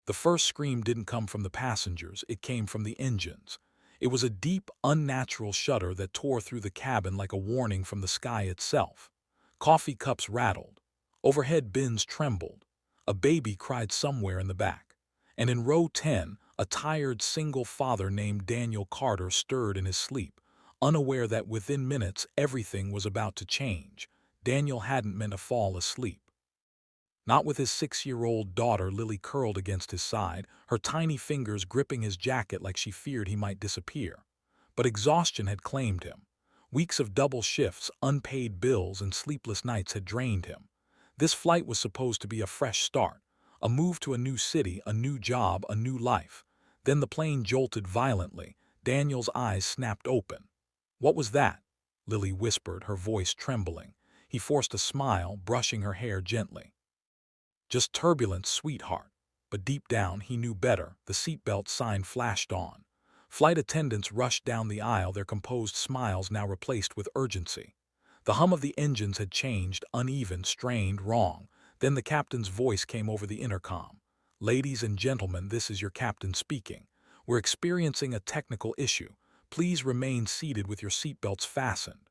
The first scream didn't come from the passengers, it came from the engines. It was a deep, unnatural shudder that tore through the cabin like a warning from the sky itself. Coffee cups rattled. Overhead bins trembled. A baby cried somewhere in the back. And in row 10, a tired single father named Daniel Carter stirred in his sleep, unaware that within minutes everything was about to change. Daniel hadn't meant to fall asleep. Not with his 6-year-old daughter Lily curled against his side, her tiny fingers gripping his jacket like she feared he might disappear. But exhaustion had claimed him. Weeks of double shifts, unpaid bills, and sleepless nights had drained him. This flight was supposed to be a fresh start, a move to a new city, a new job, a new life. Then the plane jolted violently. Daniel's eyes snapped open. "What was that?" Lily whispered, her voice trembling. He forced a smile, brushing her hair gently. "Just turbulence, sweetheart." But deep down, he knew better. The seatbelt sign flashed on. Flight attendants rushed down the aisle, their composed smiles now replaced with urgency. The hum of the engines had changed, uneven, strained, wrong. Then the captain's voice came over the intercom. "Ladies and gentlemen, this is your captain speaking. We're experiencing a technical issue. Please remain seated with your seatbelts fastened."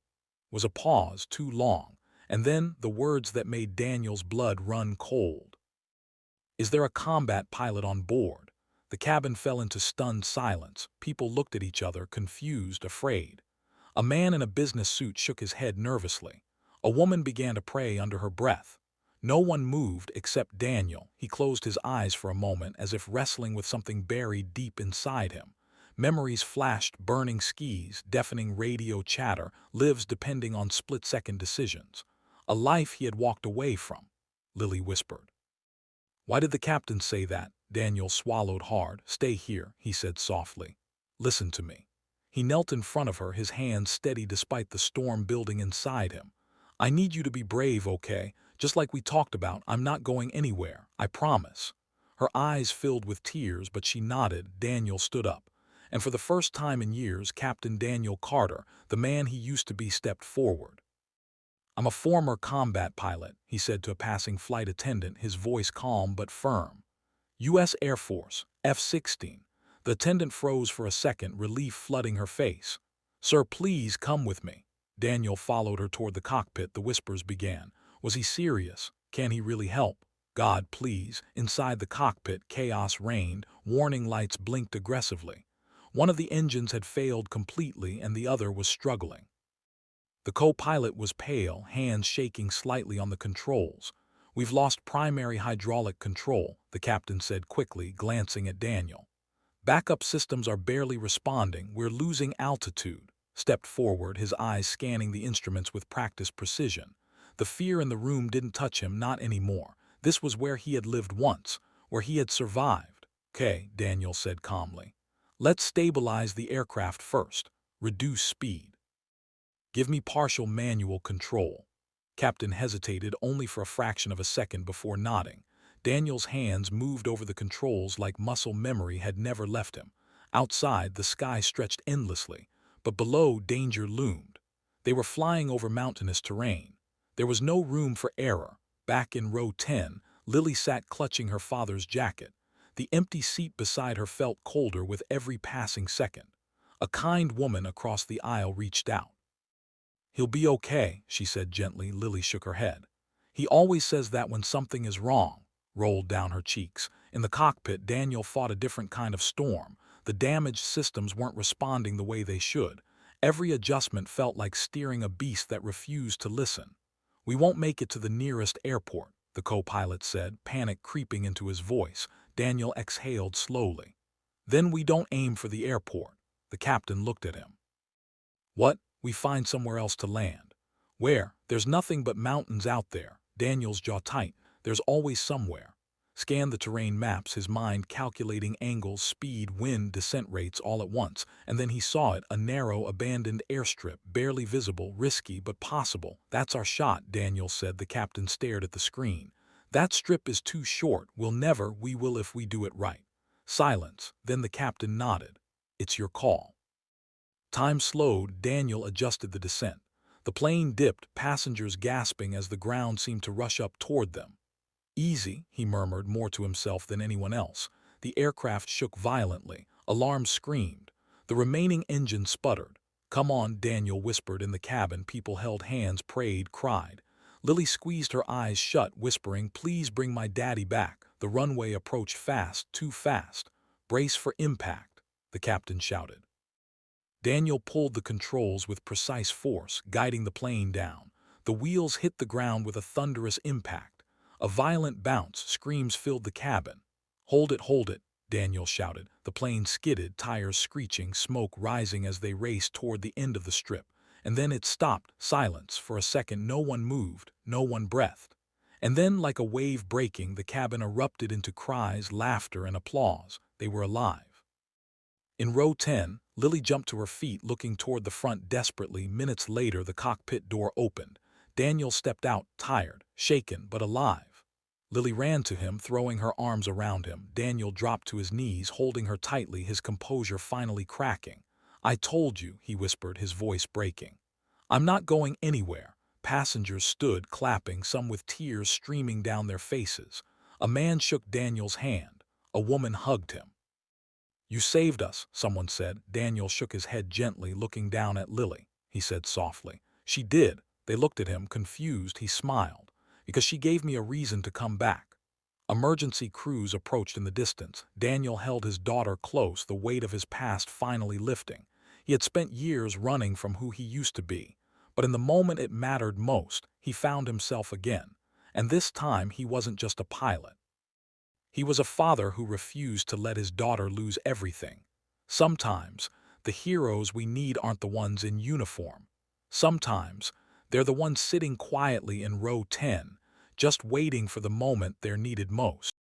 Was a pause, too long, and then the words that made Daniel's blood run cold. "Is there a combat pilot on board?" The cabin fell into stunned silence. People looked at each other, confused, afraid. A man in a business suit shook his head nervously. A woman began to pray under her breath. No one moved except Daniel. He closed his eyes for a moment as if wrestling with something buried deep inside him. Memories flashed, burning skis, deafening radio chatter, lives depending on split-second decisions. A life he had walked away from. Lily whispered. "Why did the captain say that?" Daniel swallowed hard. "Stay here," he said softly. "Listen to me." He knelt in front of her, his hands steady despite the storm building inside him. "I need you to be brave, okay? Just like we talked about, I'm not going anywhere, I promise." Her eyes filled with tears, but she nodded. Daniel stood up. And for the first time in years, Captain Daniel Carter, the man he used to be, stepped forward. "I'm a former combat pilot," he said to a passing flight attendant, his voice calm but firm. "U.S. Air Force, F-16. The attendant froze for a second, relief flooding her face. "Sir, please come with me." Daniel followed her toward the cockpit. The whispers began. Was he serious? Can he really help? "God, please." Inside the cockpit, chaos reigned. Warning lights blinked aggressively. One of the engines had failed completely and the other was struggling. The co-pilot was pale, hands shaking slightly on the controls. "We've lost primary hydraulic control," the captain said quickly, glancing at Daniel. "Backup systems are barely responding. We're losing altitude." Stepped forward, his eyes scanning the instruments with practiced precision. The fear in the room didn't touch him, not anymore. This was where he had lived once, where he had survived. "Okay," Daniel said calmly. "Let's stabilize the aircraft first. Reduce speed. Give me partial manual control." Captain hesitated only for a fraction of a second before nodding. Daniel's hands moved over the controls like muscle memory had never left him. Outside, the sky stretched endlessly, but below danger loomed. They were flying over mountainous terrain. There was no room for error. Back in row 10, Lily sat clutching her father's jacket. The empty seat beside her felt colder with every passing second. A kind woman across the aisle reached out. "He'll be okay," she said gently. Lily shook her head. "He always says that when something is wrong," rolled down her cheeks. In the cockpit, Daniel fought a different kind of storm. The damaged systems weren't responding the way they should. Every adjustment felt like steering a beast that refused to listen. "We won't make it to the nearest airport," the co-pilot said, panic creeping into his voice. Daniel exhaled slowly. "Then we don't aim for the airport." The captain looked at him. "What? We find somewhere else to land." "Where? There's nothing but mountains out there." Daniel's jaw tight. "There's always somewhere." Scanned the terrain maps, his mind calculating angles, speed, wind, descent rates all at once, and then he saw it, a narrow, abandoned airstrip, barely visible, risky, but possible. "That's our shot," Daniel said. The captain stared at the screen. "That strip is too short. We will if we do it right." Silence. Then the captain nodded. "It's your call." Time slowed. Daniel adjusted the descent. The plane dipped, passengers gasping as the ground seemed to rush up toward them. "Easy," he murmured, more to himself than anyone else. The aircraft shook violently. Alarms screamed. The remaining engine sputtered. "Come on," Daniel whispered in the cabin. People held hands, prayed, cried. Lily squeezed her eyes shut, whispering, "Please bring my daddy back." The runway approached fast, too fast. "Brace for impact," the captain shouted. Daniel pulled the controls with precise force, guiding the plane down. The wheels hit the ground with a thunderous impact. A violent bounce, screams filled the cabin. Hold it," Daniel shouted. The plane skidded, tires screeching, smoke rising as they raced toward the end of the strip. And then it stopped, silence. For a second no one moved, no one breathed. And then, like a wave breaking, the cabin erupted into cries, laughter, and applause. They were alive. In row 10, Lily jumped to her feet, looking toward the front desperately. Minutes later, the cockpit door opened. Daniel stepped out, tired, shaken, but alive. Lily ran to him, throwing her arms around him. Daniel dropped to his knees, holding her tightly, his composure finally cracking. "I told you," he whispered, his voice breaking. "I'm not going anywhere." Passengers stood, clapping, some with tears streaming down their faces. A man shook Daniel's hand. A woman hugged him. "You saved us," someone said. Daniel shook his head gently, looking down at Lily. He said softly, "She did." They looked at him, confused. He smiled. "Because she gave me a reason to come back." Emergency crews approached in the distance. Daniel held his daughter close, the weight of his past finally lifting. He had spent years running from who he used to be. But in the moment it mattered most, he found himself again. And this time he wasn't just a pilot. He was a father who refused to let his daughter lose everything. Sometimes, the heroes we need aren't the ones in uniform. Sometimes, they're the ones sitting quietly in row 10, just waiting for the moment they're needed most.